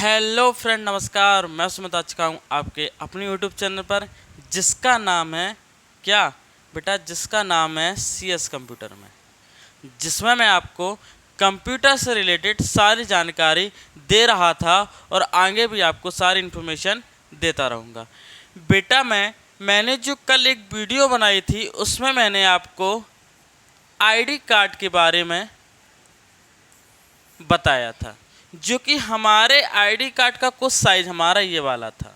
Hello friend, नमस्कार। मैं सुमित आ चुका हूँ आपके अपने यूट्यूब चैनल पर, जिसका नाम है क्या बेटा, जिसका नाम है CS कंप्यूटर में, जिसमें मैं आपको कंप्यूटर से रिलेटेड सारी जानकारी दे रहा था और आगे भी आपको सारी इन्फॉर्मेशन देता रहूँगा। बेटा मैंने जो कल एक वीडियो बनाई थी, उसमें मैंने आपको ID कार्ड के बारे में बताया था, जो कि हमारे ID कार्ड का कुछ साइज़ हमारा ये वाला था।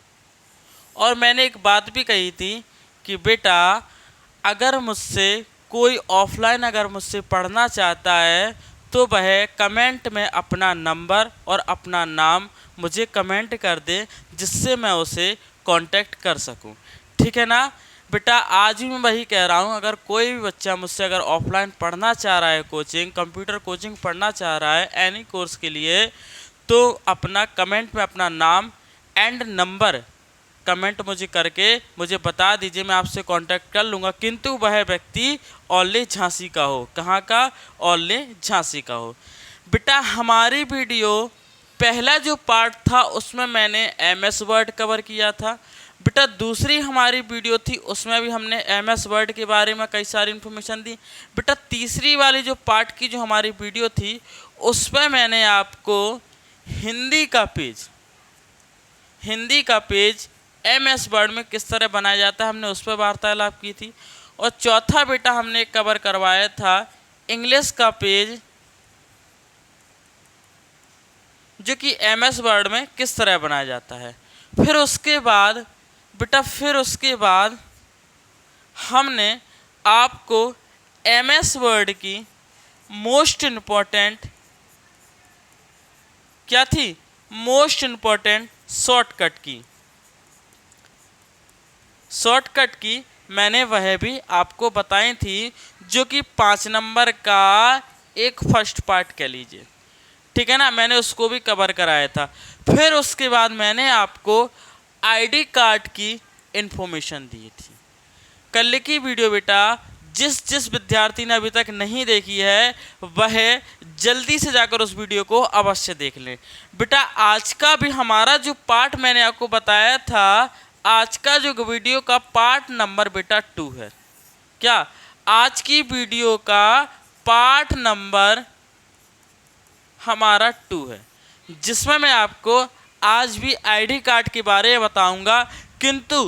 और मैंने एक बात भी कही थी कि बेटा, अगर मुझसे कोई ऑफलाइन अगर मुझसे पढ़ना चाहता है तो वह कमेंट में अपना नंबर और अपना नाम मुझे कमेंट कर दे, जिससे मैं उसे कांटेक्ट कर सकूं। ठीक है ना बेटा, आज भी मैं वही कह रहा हूँ, अगर कोई भी बच्चा मुझसे अगर ऑफलाइन पढ़ना चाह रहा है, कोचिंग कंप्यूटर कोचिंग पढ़ना चाह रहा है एनी कोर्स के लिए, तो अपना कमेंट में अपना नाम एंड नंबर कमेंट मुझे करके मुझे बता दीजिए, मैं आपसे कांटेक्ट कर लूँगा। किंतु वह व्यक्ति ओनली झांसी का हो। कहाँ का? ओनली झांसी का हो। बेटा, हमारी वीडियो पहला जो पार्ट था उसमें मैंने MS वर्ड कवर किया था। बेटा, दूसरी हमारी वीडियो थी उसमें भी हमने MS वर्ड के बारे में कई सारी इन्फॉर्मेशन दी। बेटा, तीसरी वाली जो पार्ट की जो हमारी वीडियो थी उसमें मैंने आपको हिंदी का पेज MS वर्ड में किस तरह बनाया जाता है, हमने उस पर वार्तालाप की थी। और चौथा बेटा हमने कवर करवाया था इंग्लिश का पेज, जो कि MS वर्ड में किस तरह बनाया जाता है। फिर उसके बाद हमने आपको MS वर्ड की मोस्ट इम्पॉर्टेंट क्या थी, मोस्ट इम्पॉर्टेंट शॉर्टकट की मैंने वह भी आपको बताई थी, जो कि 5 नंबर का एक फर्स्ट पार्ट कह लीजिए। ठीक है ना, मैंने उसको भी कवर कराया था। फिर उसके बाद मैंने आपको ID कार्ड की इन्फॉर्मेशन दी थी। कल की वीडियो बेटा जिस विद्यार्थी ने अभी तक नहीं देखी है वह जल्दी से जाकर उस वीडियो को अवश्य देख लें। बेटा, आज का भी हमारा जो पार्ट मैंने आपको बताया था, आज का जो वीडियो का पार्ट नंबर बेटा 2 है। क्या? आज की वीडियो का पार्ट नंबर हमारा 2 है, जिसमें मैं आपको आज भी ID कार्ड के बारे में बताऊंगा। किंतु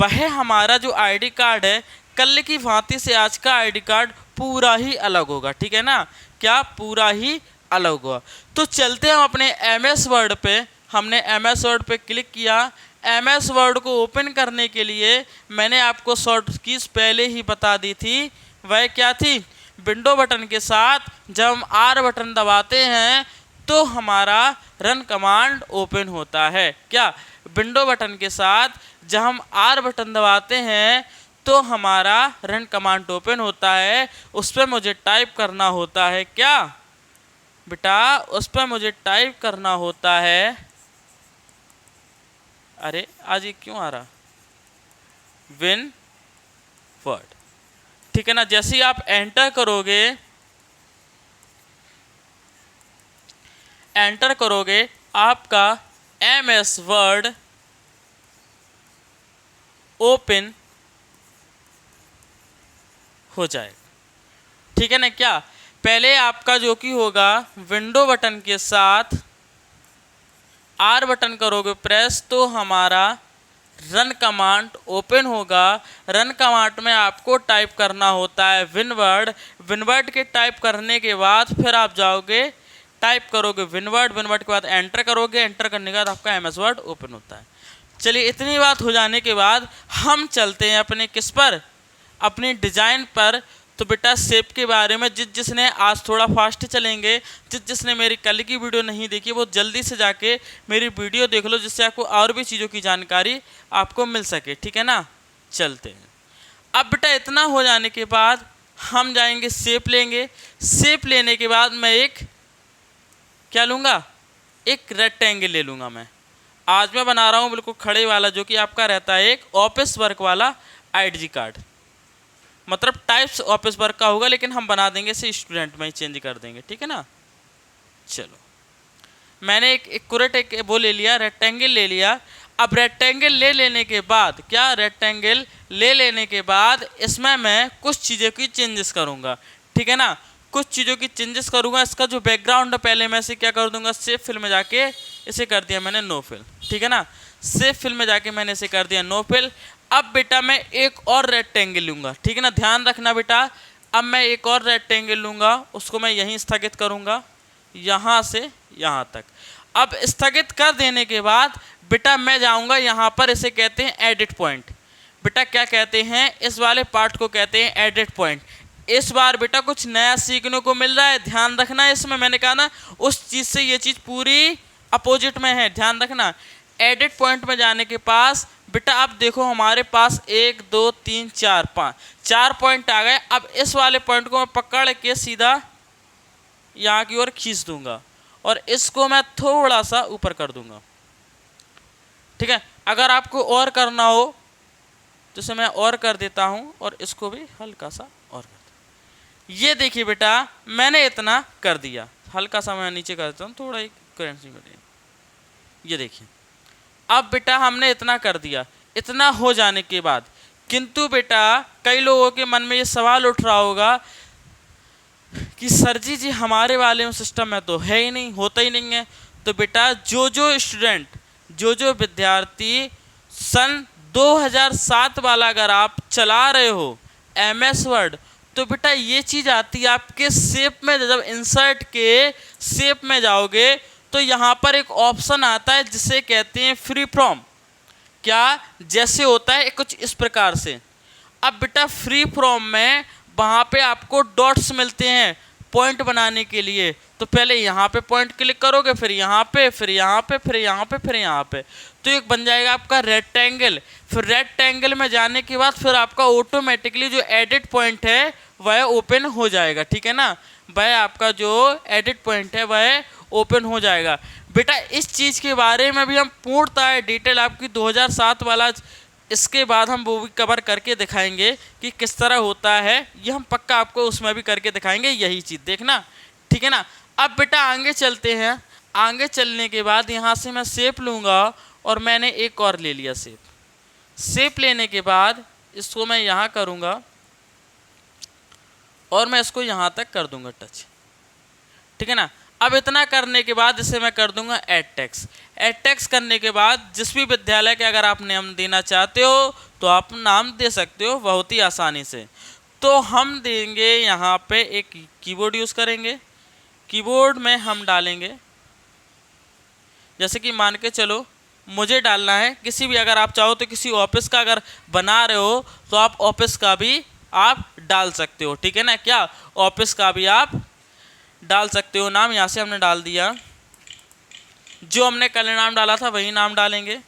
वह हमारा जो ID कार्ड है, कल की भांति से आज का ID कार्ड पूरा ही अलग होगा। ठीक है ना, क्या पूरा ही अलग होगा। तो चलते हम अपने MS वर्ड पे। हमने MS वर्ड पे क्लिक किया। MS वर्ड को ओपन करने के लिए मैंने आपको शॉर्ट कीज पहले ही बता दी थी। वह क्या थी? विंडो बटन के साथ जब हम R बटन दबाते हैं तो हमारा रन कमांड ओपन होता है। क्या? विंडो बटन के साथ जब हम R बटन दबाते हैं तो हमारा रन कमांड ओपन होता है। उस पर मुझे टाइप करना होता है क्या बेटा? उस पर मुझे टाइप करना होता है, अरे आज ये क्यों आ रहा, विन वर्ड। ठीक है ना, जैसे ही आप एंटर करोगे आपका MS वर्ड ओपन हो जाएगा। ठीक है ना, क्या पहले आपका जो कि होगा विंडो बटन के साथ R बटन करोगे प्रेस तो हमारा रन कमांड ओपन होगा। रन कमांड में आपको टाइप करना होता है विनवर्ड के टाइप करने के बाद फिर आप जाओगे टाइप करोगे विनवर्ड के बाद एंटर करोगे। एंटर करने के बाद आपका MS वर्ड ओपन होता है। चलिए, इतनी बात हो जाने के बाद हम चलते हैं अपने किस पर, अपनी डिज़ाइन पर। तो बेटा, शेप के बारे में जिसने आज थोड़ा फास्ट चलेंगे, जिसने मेरी कल की वीडियो नहीं देखी वो जल्दी से जाके मेरी वीडियो देख लो, जिससे आपको और भी चीज़ों की जानकारी आपको मिल सके। ठीक है ना, चलते हैं। अब बेटा, इतना हो जाने के बाद हम जाएंगे शेप लेंगे। शेप लेने के बाद मैं एक क्या लूँगा, एक रेक्टेंगल ले लूँगा। मैं आज मैं बना रहा हूँ बिल्कुल खड़े वाला, जो कि आपका रहता है एक ऑफिस वर्क वाला ID कार्ड, मतलब टाइप्स ऑफिस वर्क का होगा, लेकिन हम बना देंगे इसे स्टूडेंट में ही चेंज कर देंगे। ठीक है ना, चलो मैंने एक एक्यूरेट एक वो ले लिया, रेक्टेंगल ले लिया। अब रेक्टेंगल ले लेने के बाद क्या, रेक्टेंगल ले लेने के बाद इसमें मैं कुछ चीज़ों की चेंजेस करूँगा, ठीक है ना, कुछ चीज़ों की चेंजेस करूँगा। इसका जो बैकग्राउंड है पहले मैं इसे क्या कर दूंगा, सेव फिल में जाके इसे कर दिया मैंने नो फिल, ठीक है ना, सेव फिल में जाके मैंने इसे कर दिया नो फिल। अब बेटा मैं एक और रेक्टेंगल लूँगा, ठीक है ना, ध्यान रखना बेटा। अब मैं एक और रेक्टेंगल लूँगा, उसको मैं यहीं स्थगित करूँगा, यहाँ से यहाँ तक। अब स्थगित कर देने के बाद बेटा मैं जाऊँगा यहाँ पर, इसे कहते हैं एडिट पॉइंट। बेटा क्या कहते हैं, इस वाले पार्ट को कहते हैं एडिट पॉइंट। इस बार बेटा कुछ नया सीखने को मिल रहा है, ध्यान रखना। इसमें मैंने कहा ना उस चीज़ से ये चीज़ पूरी अपोजिट में है, ध्यान रखना। एडिट पॉइंट में जाने के पास बेटा अब देखो हमारे पास 1 2 3 4 5 4 पॉइंट आ गए। अब इस वाले पॉइंट को मैं पकड़ के सीधा यहाँ की ओर खींच दूंगा और इसको मैं थोड़ा सा ऊपर कर दूंगा, ठीक है। अगर आपको और करना हो तो मैं और कर देता हूँ और इसको भी हल्का सा और कर देता। ये देखिए बेटा मैंने इतना कर दिया, हल्का सा मैं नीचे कर देता हूँ थोड़ा एक करेंसी में। ये देखिए अब बेटा हमने इतना कर दिया। इतना हो जाने के बाद किंतु बेटा कई लोगों के मन में ये सवाल उठ रहा होगा कि सर जी हमारे वाले में सिस्टम में तो है ही नहीं, होता ही नहीं है। तो बेटा जो स्टूडेंट जो विद्यार्थी सन 2007 वाला अगर आप चला रहे हो MS वर्ड, तो बेटा ये चीज़ आती है आपके शेप में। जब इंसर्ट के शेप में जाओगे तो यहाँ पर एक ऑप्शन आता है जिसे कहते हैं फ्री फ्रॉम। क्या जैसे होता है कुछ इस प्रकार से। अब बेटा फ्री फ्रॉम में वहाँ पे आपको डॉट्स मिलते हैं पॉइंट बनाने के लिए। तो पहले यहाँ पे पॉइंट क्लिक करोगे, फिर यहाँ पे, फिर यहाँ पे, फिर यहाँ पे, फिर यहाँ पे, तो एक बन जाएगा आपका रेक्टेंगल। फिर रेक्टेंगल में जाने के बाद फिर आपका ऑटोमेटिकली जो एडिट पॉइंट है वह ओपन हो जाएगा, ठीक है ना, वह आपका जो एडिट पॉइंट है वह ओपन हो जाएगा। बेटा इस चीज़ के बारे में भी हम पूर्णतः डिटेल आपकी 2007 वाला, इसके बाद हम वो भी कवर करके दिखाएंगे कि किस तरह होता है। ये हम पक्का आपको उसमें भी करके दिखाएंगे, यही चीज़ देखना, ठीक है ना। अब बेटा आगे चलते हैं। आगे चलने के बाद यहाँ से मैं शेप लूँगा और मैंने एक और ले लिया शेप लेने के बाद इसको मैं यहाँ करूँगा और मैं इसको यहाँ तक कर दूँगा टच, ठीक है ना। अब इतना करने के बाद इसे मैं कर दूंगा ऐड टेक्स्ट करने के बाद जिस भी विद्यालय के अगर आप नाम देना चाहते हो तो आप नाम दे सकते हो बहुत ही आसानी से। तो हम देंगे यहाँ पे एक कीबोर्ड यूज़ करेंगे। कीबोर्ड में हम डालेंगे, जैसे कि मान के चलो मुझे डालना है किसी भी, अगर आप चाहो तो किसी ऑफिस का अगर बना रहे हो तो आप ऑफिस का भी आप डाल सकते हो, ठीक है ना। क्या ऑफिस का भी आप डाल सकते हो नाम। यहाँ से हमने डाल दिया, जो हमने कल नाम डाला था वही नाम डालेंगे।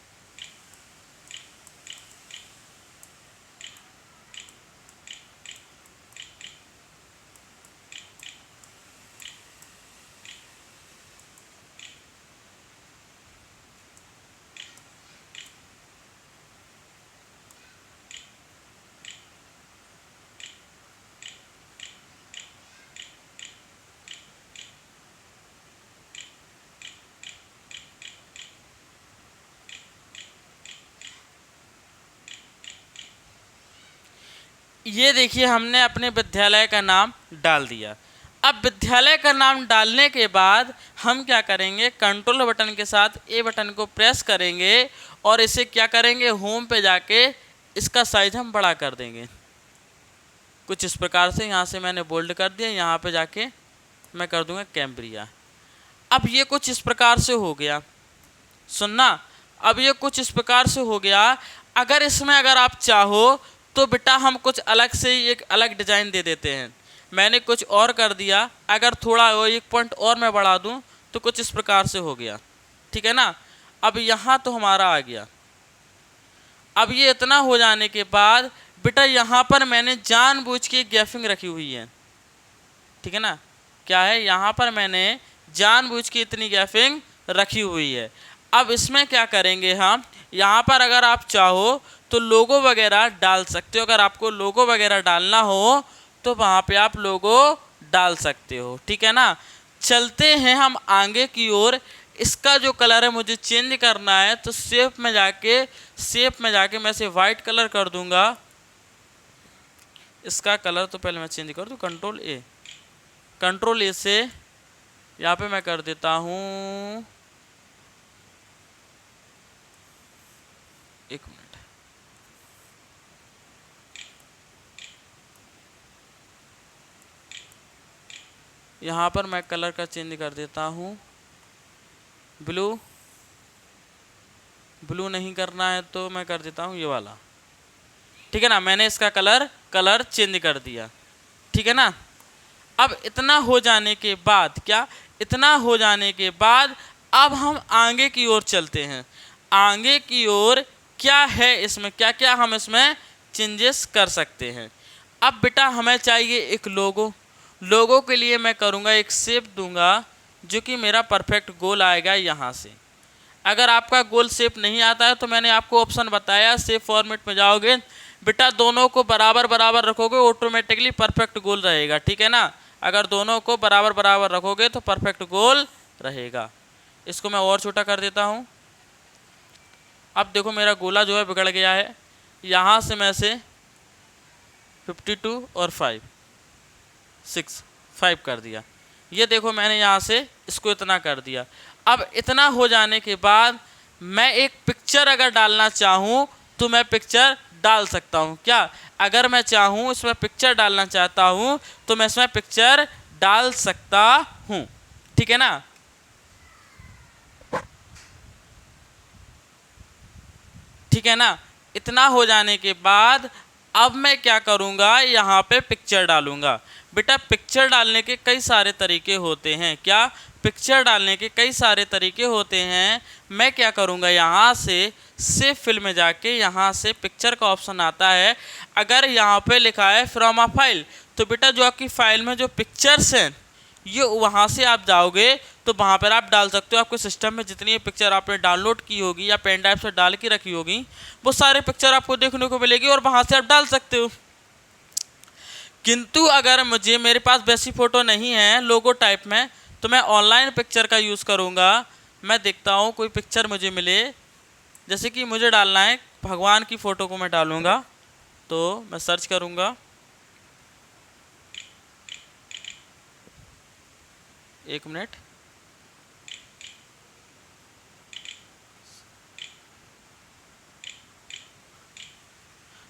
ये देखिए हमने अपने विद्यालय का नाम डाल दिया। अब विद्यालय का नाम डालने के बाद हम क्या करेंगे, कंट्रोल बटन के साथ ए बटन को प्रेस करेंगे और इसे क्या करेंगे, होम पे जाके इसका साइज हम बड़ा कर देंगे कुछ इस प्रकार से। यहाँ से मैंने बोल्ड कर दिया, यहाँ पे जाके मैं कर दूंगा कैम्ब्रिया। अब ये कुछ इस प्रकार से हो गया, सुनना, अब ये कुछ इस प्रकार से हो गया। अगर इसमें अगर आप चाहो तो बेटा हम कुछ अलग से एक अलग डिज़ाइन दे देते हैं। मैंने कुछ और कर दिया, अगर थोड़ा वो एक पॉइंट और मैं बढ़ा दूं तो कुछ इस प्रकार से हो गया, ठीक है ना। अब यहाँ तो हमारा आ गया। अब ये इतना हो जाने के बाद बेटा यहाँ पर मैंने जानबूझ के गैपिंग रखी हुई है, ठीक है ना। क्या है, यहाँ पर मैंने जानबूझ के इतनी गैपिंग रखी हुई है। अब इसमें क्या करेंगे हम, यहाँ पर अगर आप चाहो तो लोगो वगैरह डाल सकते हो। अगर आपको लोगो वगैरह डालना हो तो वहाँ पे आप लोगो डाल सकते हो, ठीक है ना। चलते हैं हम आगे की ओर। इसका जो कलर है मुझे चेंज करना है, तो शेप में जाके मैं इसे वाइट कलर कर दूंगा। इसका कलर तो पहले मैं चेंज कर दूं, कंट्रोल ए से यहाँ पे मैं कर देता हूँ, एक मिनट, यहाँ पर मैं कलर का चेंज कर देता हूँ, ब्लू नहीं करना है तो मैं कर देता हूँ ये वाला। ठीक है ना, मैंने इसका कलर चेंज कर दिया। ठीक है ना, अब इतना हो जाने के बाद अब हम आगे की ओर चलते हैं। आगे की ओर क्या है, इसमें क्या क्या हम इसमें चेंजेस कर सकते हैं। अब बेटा हमें चाहिए एक लोगो के लिए मैं करूँगा एक शेप दूंगा जो कि मेरा परफेक्ट गोल आएगा यहाँ से। अगर आपका गोल शेप नहीं आता है तो मैंने आपको ऑप्शन बताया, शेप फॉर्मेट में जाओगे बेटा, दोनों को बराबर रखोगे, ऑटोमेटिकली परफेक्ट गोल रहेगा। ठीक है ना, अगर दोनों को बराबर रखोगे तो परफेक्ट गोल रहेगा। इसको मैं और छोटा कर देता हूँ। अब देखो मेरा गोला जो है बिगड़ गया है। यहाँ से मैं से 52 और 5 कर दिया। ये देखो मैंने यहाँ से इसको इतना कर दिया। अब इतना हो जाने के बाद मैं एक पिक्चर अगर डालना चाहूँ तो मैं पिक्चर डाल सकता हूँ। क्या, अगर मैं चाहूँ इसमें पिक्चर डालना चाहता हूँ तो मैं इसमें पिक्चर डाल सकता हूँ। ठीक है ना, इतना हो जाने के बाद अब मैं क्या करूँगा, यहाँ पे पिक्चर डालूँगा। बेटा पिक्चर डालने के कई सारे तरीके होते हैं। क्या, पिक्चर डालने के कई सारे तरीके होते हैं। मैं क्या करूँगा, यहाँ से सेव फिल में जाके यहाँ से पिक्चर का ऑप्शन आता है। अगर यहाँ पे लिखा है फ्रॉम अ फाइल, तो बेटा जो आपकी फाइल में जो पिक्चर्स हैं ये वहाँ से आप जाओगे तो वहाँ पर आप डाल सकते हो। आपके सिस्टम में जितनी पिक्चर आपने डाउनलोड की होगी या पेन ड्राइव से डाल के रखी होगी वो सारे पिक्चर आपको देखने को मिलेगी और वहाँ से आप डाल सकते हो। किंतु अगर मेरे पास वैसी फ़ोटो नहीं है लोगो टाइप में, तो मैं ऑनलाइन पिक्चर का यूज़ करूँगा। मैं देखता हूँ कोई पिक्चर मुझे मिले, जैसे कि मुझे डालना है भगवान की फ़ोटो को मैं डालूँगा, तो मैं सर्च करूँगा, एक मिनट,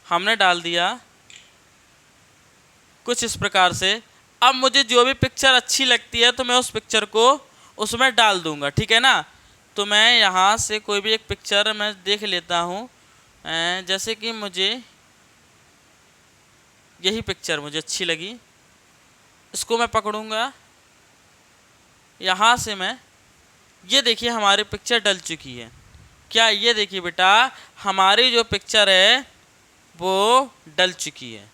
हमने डाल दिया कुछ इस प्रकार से। अब मुझे जो भी पिक्चर अच्छी लगती है तो मैं उस पिक्चर को उसमें डाल दूंगा। ठीक है ना, तो मैं यहाँ से कोई भी एक पिक्चर मैं देख लेता हूँ। जैसे कि मुझे यही पिक्चर मुझे अच्छी लगी, इसको मैं पकड़ूंगा। यहाँ से मैं, ये देखिए हमारी पिक्चर डल चुकी है। क्या, ये देखिए बेटा हमारी जो पिक्चर है वो डल चुकी है।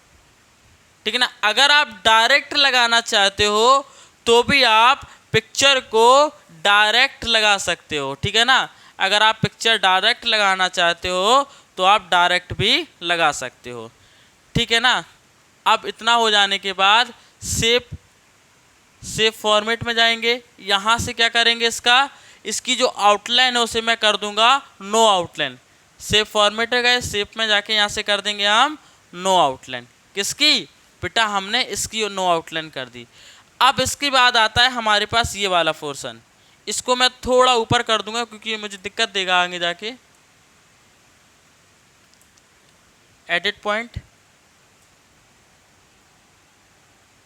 ठीक है ना, अगर आप डायरेक्ट लगाना चाहते हो तो भी आप पिक्चर को डायरेक्ट लगा सकते हो। ठीक है ना, अगर आप पिक्चर डायरेक्ट लगाना चाहते हो तो आप डायरेक्ट भी लगा सकते हो। ठीक है ना, अब इतना हो जाने के बाद सेव फॉर्मेट में जाएंगे। यहाँ से क्या करेंगे, इसकी जो आउटलाइन है उसे मैं कर दूंगा नो आउटलाइन। सेव फॉर्मेट है गए, सेव में जाके यहाँ से कर देंगे हम नो आउटलाइन। किसकी, बेटा हमने इसकी नो आउटलाइन कर दी। अब इसके बाद आता है हमारे पास ये वाला पोर्शन, इसको मैं थोड़ा ऊपर कर दूंगा क्योंकि ये मुझे दिक्कत देगा आगे जाके। एडिट पॉइंट,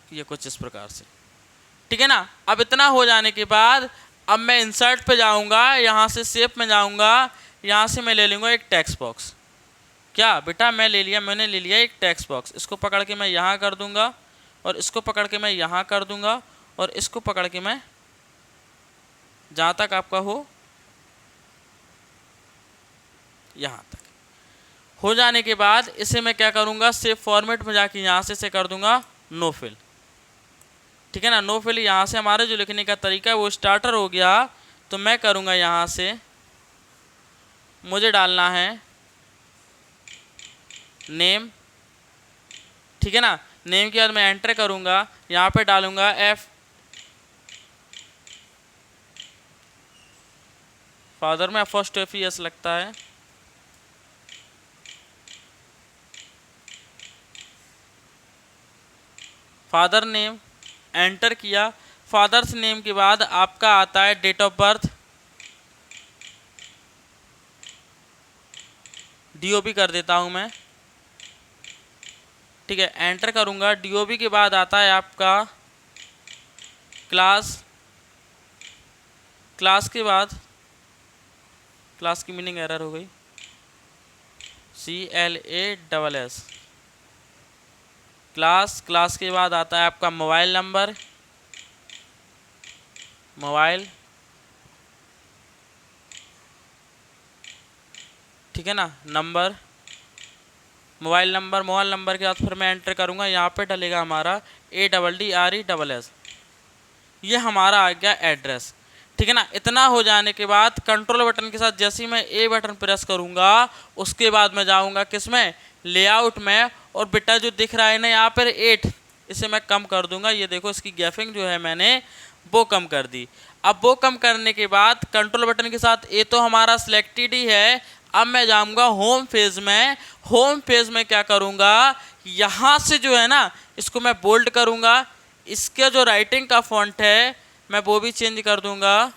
ये कुछ इस प्रकार से। ठीक है ना, अब इतना हो जाने के बाद अब मैं इंसर्ट पे जाऊंगा, यहाँ से शेप में जाऊंगा, यहाँ से मैं ले लूँगा एक टेक्स्ट बॉक्स। क्या बेटा मैंने ले लिया एक टेक्स्ट बॉक्स। इसको पकड़ के मैं यहाँ कर दूंगा और इसको पकड़ के मैं यहाँ कर दूंगा और इसको पकड़ के मैं जहाँ तक आपका हो यहाँ तक हो जाने के बाद इसे मैं क्या करूँगा, सेव फॉर्मेट में जाके यहाँ से कर दूंगा नो फिल। ठीक है ना, नो फिल। यहाँ से हमारे जो लिखने का तरीका है वो स्टार्टर हो गया। तो मैं करूँगा यहाँ से, मुझे डालना है नेम। ठीक है ना, नेम के बाद मैं एंटर करूँगा, यहाँ पे डालूँगा फादर में अपोस्ट्रोफी एस लगता है। फादर नेम एंटर किया। फादर्स नेम के बाद आपका आता है डेट ऑफ बर्थ, डीओबी कर देता हूं मैं, ठीक है, एंटर करूंगा। डीओबी के बाद आता है आपका क्लास, क्लास के बाद, क्लास की मीनिंग एरर हो गई, CLASS क्लास। क्लास के बाद आता है आपका मोबाइल नंबर, मोबाइल, ठीक है ना, number, mobile number. Mobile number के बाद फिर मैं एंटर करूंगा, यहाँ पे डलेगा हमारा ADDRESS, ये हमारा आ गया एड्रेस, ठीक है ना। इतना हो जाने के बाद कंट्रोल बटन के साथ जैसे ही मैं ए बटन प्रेस करूंगा उसके बाद मैं जाऊंगा किस में, लेआउट में, और बेटा जो दिख रहा है ना यहाँ पर 8, इसे मैं कम कर दूंगा। ये देखो इसकी गैपिंग जो है मैंने वो कम कर दी। अब वो कम करने के बाद कंट्रोल बटन के साथ ए तो हमारा सिलेक्टेड ही है। अब मैं जाऊंगा होम पेज में। होम पेज में क्या करूंगा, यहाँ से जो है ना इसको मैं बोल्ड करूंगा, इसके जो राइटिंग का फॉन्ट है मैं वो भी चेंज कर दूंगा,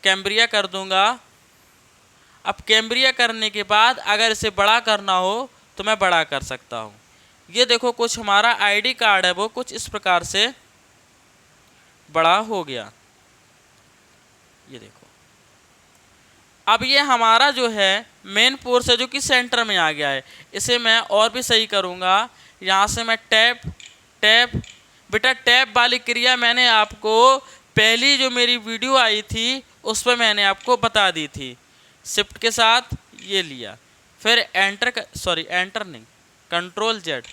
कैम्ब्रिया कर दूंगा। अब कैम्ब्रिया करने के बाद अगर इसे बड़ा करना हो तो मैं बड़ा कर सकता हूँ। ये देखो कुछ हमारा आईडी कार्ड है वो कुछ इस प्रकार से बड़ा हो गया, ये देखो। अब ये हमारा जो है मेन पोर्स है जो कि सेंटर में आ गया है, इसे मैं और भी सही करूँगा। यहाँ से मैं टैप टैप, बेटा टैप वाली क्रिया मैंने आपको पहली जो मेरी वीडियो आई थी उस पर मैंने आपको बता दी थी। शिफ्ट के साथ ये लिया, फिर एंटर एंटर नहीं, कंट्रोल जेड,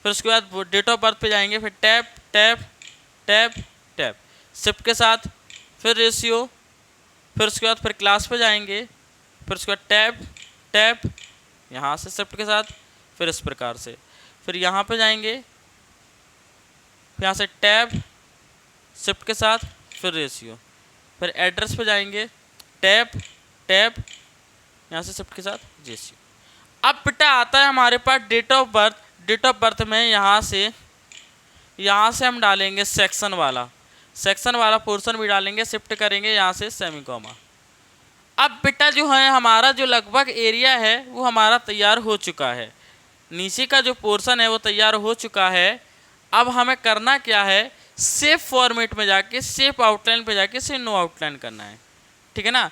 फिर उसके बाद डेट ऑफ बर्थ पे जाएंगे, फिर tap tap tap tap, shift के साथ फिर रेशियो, फिर उसके बाद फिर क्लास पे जाएंगे, फिर उसके बाद टैप टैप, यहाँ से शिफ्ट के साथ फिर इस प्रकार से, फिर यहाँ पे जाएंगे, फिर यहाँ से टैप शिफ्ट के साथ फिर रेशियो, फिर एड्रेस पे जाएंगे, टैप टैप, यहाँ से शिफ्ट के साथ रेशियो। अब बेटा आता है हमारे पास date of birth. Date of birth में यहाँ से हम डालेंगे सेक्शन वाला पोर्शन भी डालेंगे, शिफ्ट करेंगे यहाँ से सेमीकोमा। अब बेटा जो है हमारा जो लगभग एरिया है वो हमारा तैयार हो चुका है, नीचे का जो पोर्शन है वो तैयार हो चुका है। अब हमें करना क्या है, सेव फॉर्मेट में जाके सेव आउटलाइन पे जाके इसे नो आउटलाइन करना है, ठीक है ना।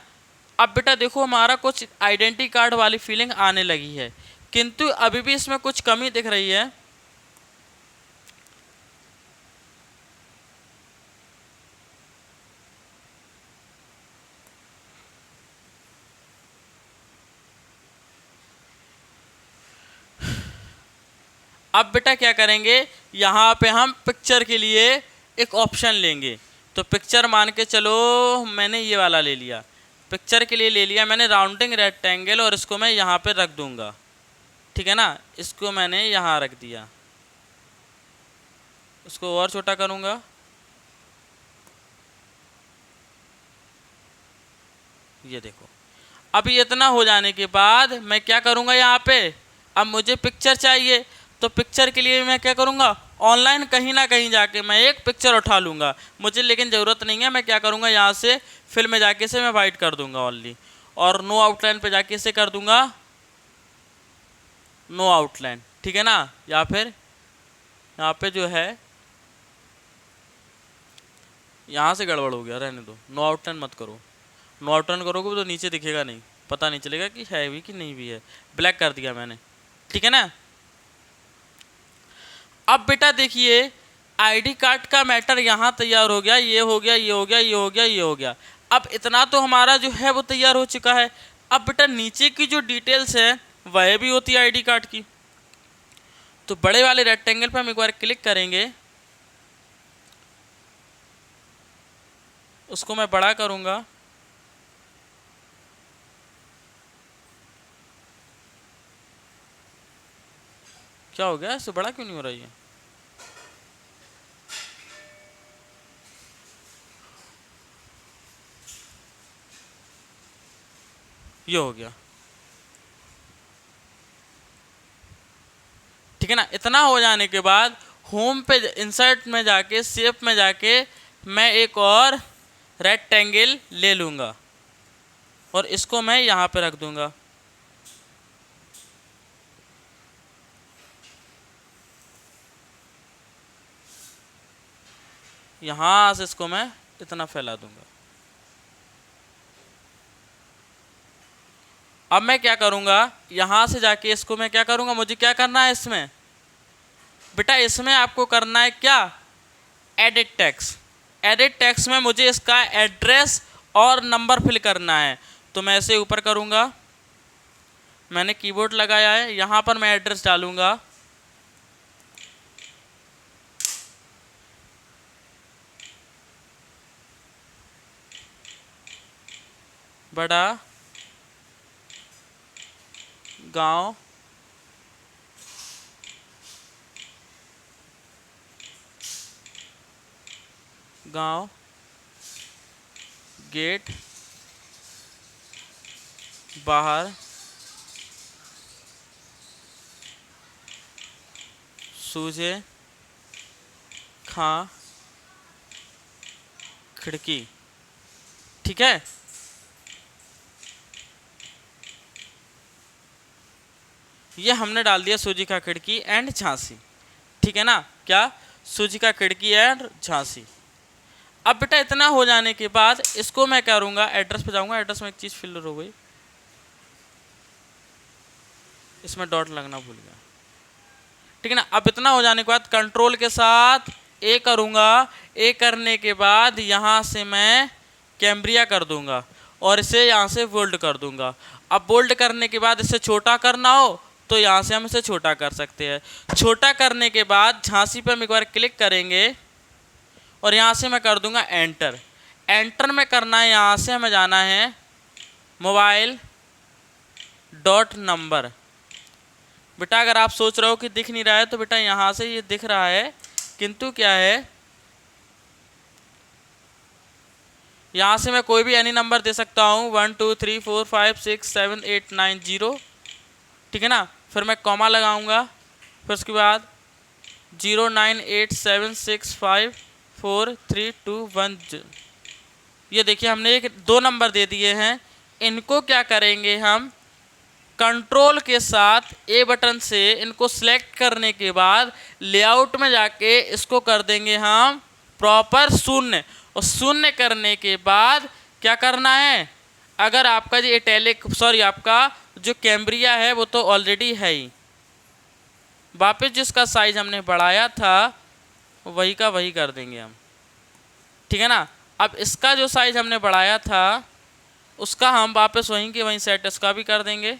अब बेटा देखो हमारा कुछ आइडेंटिटी कार्ड वाली फीलिंग आने लगी है, किंतु अभी भी इसमें कुछ कमी दिख रही है। अब बेटा क्या करेंगे, यहाँ पे हम पिक्चर के लिए एक ऑप्शन लेंगे। तो पिक्चर मान के चलो मैंने ये वाला ले लिया, पिक्चर के लिए ले लिया मैंने राउंडिंग रेक्टेंगल, और इसको मैं यहाँ पे रख दूंगा, ठीक है ना। इसको मैंने यहाँ रख दिया, इसको और छोटा करूँगा, ये देखो। अब ये इतना हो जाने के बाद मैं क्या करूँगा, यहाँ पे अब मुझे पिक्चर चाहिए, तो पिक्चर के लिए मैं क्या करूँगा, ऑनलाइन कहीं ना कहीं जाके मैं एक पिक्चर उठा लूँगा, मुझे लेकिन ज़रूरत नहीं है। मैं क्या करूँगा, यहाँ से फिल में जाके इसे मैं वाइट कर दूँगा ओनली, और नो आउटलाइन पे जाके इसे कर दूँगा नो आउटलाइन, ठीक है ना। या फिर यहाँ पे जो है यहाँ से गड़बड़ हो गया, रहने दो, नो आउटलाइन मत करो। नो आउटलाइन करोगे तो नीचे दिखेगा नहीं, पता नहीं चलेगा कि है भी कि नहीं भी है, ब्लैक कर दिया मैंने, ठीक है ना। अब बेटा देखिए आईडी कार्ड का मैटर यहाँ तैयार हो गया, ये हो गया, ये हो गया, ये हो गया, ये हो गया। अब इतना तो हमारा जो है वो तैयार हो चुका है। अब बेटा नीचे की जो डिटेल्स है वह भी होती है आईडी कार्ड की। तो बड़े वाले रेक्टेंगल पे हम एक बार क्लिक करेंगे, उसको मैं बड़ा करूँगा, क्या हो गया, इससे बड़ा क्यों नहीं हो रही है। ये हो गया, ठीक है ना। इतना हो जाने के बाद होम पे इंसर्ट में जाके शेप में जाके मैं एक और रेक्टेंगल ले लूँगा और इसको मैं यहाँ पे रख दूँगा। यहाँ से इसको मैं इतना फैला दूँगा। अब मैं क्या करूँगा, यहाँ से जाके इसको मैं क्या करूँगा, मुझे क्या करना है इसमें बेटा, इसमें आपको करना है क्या, एडिट टेक्स्ट। एडिट टेक्स्ट में मुझे इसका एड्रेस और नंबर फिल करना है, तो मैं इसे ऊपर करूँगा। मैंने कीबोर्ड लगाया है, यहाँ पर मैं एड्रेस डालूँगा, बड़ा गांव गांव गेट बाहर सूझे खां खिड़की, ठीक है। ये हमने डाल दिया सूजी का खिड़की एंड झांसी, ठीक है ना, क्या सूजी का खिड़की एंड झांसी। अब बेटा इतना हो जाने के बाद इसको मैं करूँगा, एड्रेस पे जाऊँगा, एड्रेस में एक चीज़ फिल हो गई, इसमें डॉट लगना भूल गया, ठीक है ना। अब इतना हो जाने के बाद कंट्रोल के साथ ए करूँगा, ए करने के बाद यहाँ से मैं कैम्ब्रिया कर दूँगा और इसे यहाँ से बोल्ड कर दूँगा। अब बोल्ड करने के बाद इसे छोटा करना हो तो यहाँ से हम इसे छोटा कर सकते हैं। छोटा करने के बाद झांसी पर हम एक बार क्लिक करेंगे और यहाँ से मैं कर दूँगा एंटर। एंटर में करना है, यहाँ से हमें जाना है मोबाइल डॉट नंबर। बेटा अगर आप सोच रहे हो कि दिख नहीं रहा है तो बेटा यहाँ से ये दिख रहा है, किंतु क्या है, यहाँ से मैं कोई भी एनी नंबर दे सकता हूँ, 1 2 3 4 5 6 7 8 9 0, ठीक है ना। फिर मैं कॉमा लगाऊंगा, फिर उसके बाद 0 9 8 7 6 5 4 3 2 1। ये देखिए हमने एक 2 नंबर दे दिए हैं। इनको क्या करेंगे हम, कंट्रोल के साथ ए बटन से इनको सेलेक्ट करने के बाद लेआउट में जाके इसको कर देंगे हम प्रॉपर शून्य, और शून्य करने के बाद क्या करना है, अगर आपका जो इटैलिक आपका जो कैम्ब्रिया है वो तो ऑलरेडी है ही, वापस जिसका साइज हमने बढ़ाया था वही का वही कर देंगे हम, ठीक है ना। अब इसका जो साइज हमने बढ़ाया था उसका हम वापस वहीं के वहीं सेट इसका भी कर देंगे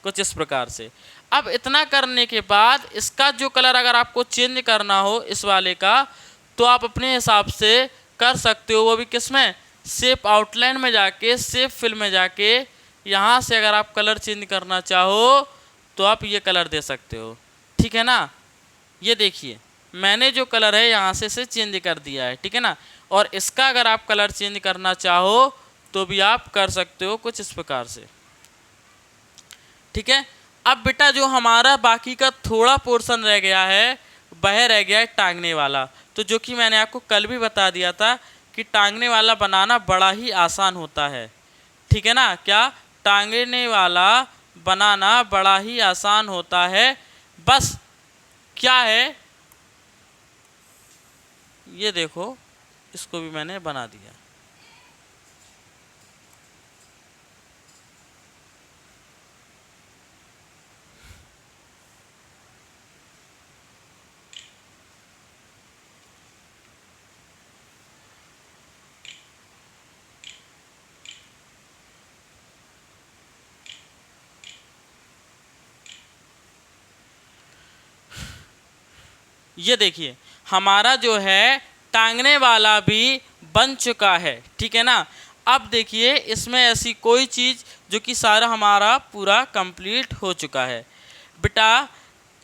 कुछ इस प्रकार से। अब इतना करने के बाद इसका जो कलर अगर आपको चेंज करना हो इस वाले का, तो आप अपने हिसाब से कर सकते हो, वो भी किस में, शेप आउटलाइन में जाके शेप फिल में जाके यहाँ से अगर आप कलर चेंज करना चाहो तो आप ये कलर दे सकते हो, ठीक है ना। ये देखिए मैंने जो कलर है यहाँ से इसे चेंज कर दिया है, ठीक है ना। और इसका अगर आप कलर चेंज करना चाहो तो भी आप कर सकते हो कुछ इस प्रकार से, ठीक है। अब बेटा जो हमारा बाकी का थोड़ा पोर्शन रह गया है वह रह गया है टांगने वाला। तो जो कि मैंने आपको कल भी बता दिया था कि टांगने वाला बनाना बड़ा ही आसान होता है, ठीक है ना। क्या, टांगने वाला बनाना बड़ा ही आसान होता है, बस क्या है, ये देखो इसको भी मैंने बना दिया। ये देखिए हमारा जो है टांगने वाला भी बन चुका है, ठीक है ना। अब देखिए इसमें ऐसी कोई चीज़ जो कि सारा हमारा पूरा कंप्लीट हो चुका है। बेटा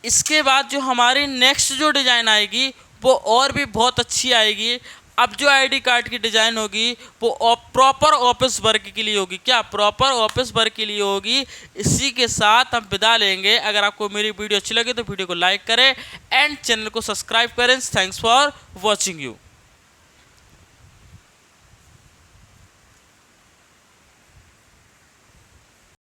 इसके बाद जो हमारी नेक्स्ट जो डिज़ाइन आएगी वो और भी बहुत अच्छी आएगी। अब जो आईडी कार्ड की डिज़ाइन होगी वो प्रॉपर ऑफिस वर्क के लिए होगी। क्या? प्रॉपर ऑफिस वर्क के लिए होगी। इसी के साथ हम विदा लेंगे। अगर आपको मेरी वीडियो अच्छी लगे तो वीडियो को लाइक करें एंड चैनल को सब्सक्राइब करें। Thanks for watching you.